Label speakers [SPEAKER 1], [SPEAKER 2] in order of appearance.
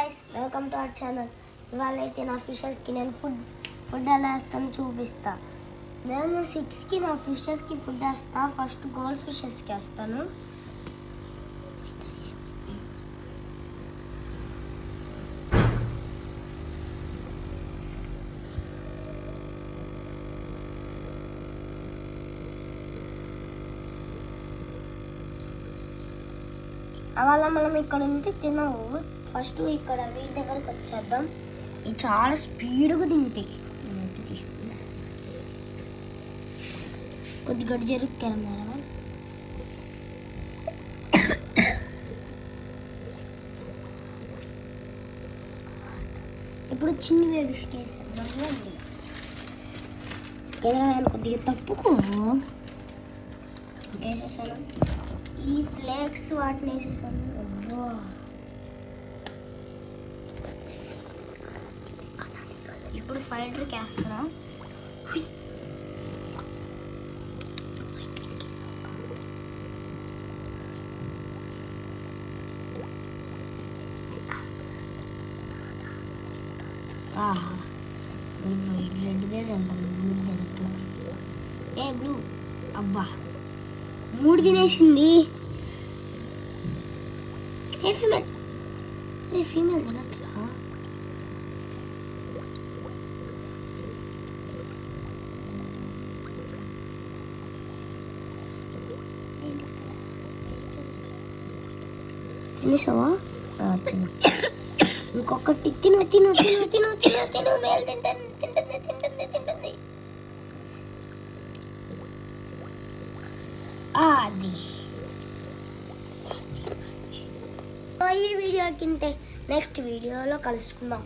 [SPEAKER 1] guys, welcome to our channel. ఇవాళైతే నా ఫిషెస్కి నేను food ఎలా వేస్తాను చూపిస్తా. నేను 6కి నా ఫిషెస్కి ఫుడ్ వేస్తా. ఫస్ట్ గోల్డ్ ఫిషెస్కి వేస్తాను. అలా మనం ఇక్కడ ఉంటే తినవు. ఫస్ట్ ఇక్కడ వీటి దగ్గరకు వచ్చేద్దాం. ఇవి చాలా స్పీడ్గా తింటాయి. తీస్తున్నా కొద్దిగా జరుపుతాను మేడం. ఇప్పుడు చిన్న వేడికి వేసేద్దాం. కెమెరా కొద్దిగా తప్పుకో. వేసేసాను. ఈ ఫ్లేక్స్ వాటిని వేసేసాను. ఇప్పుడు ఫైటర్కి వేస్తున్నాం. రెడ్దే తింటాను. బ్లూ తినట్లేదు. ఏ బ్లూ అబ్బా 3 తినేసింది. ఫీమేల్ తినట్లా. తినేసావా? ఇంకొకటి తిను తిను తిను తిను తిను తిను మేలు తింటుంది తింటుంది తింటుంది తింటుంది. అది ఈ వీడియో కింద నెక్స్ట్ వీడియోలో కలుసుకుందాం.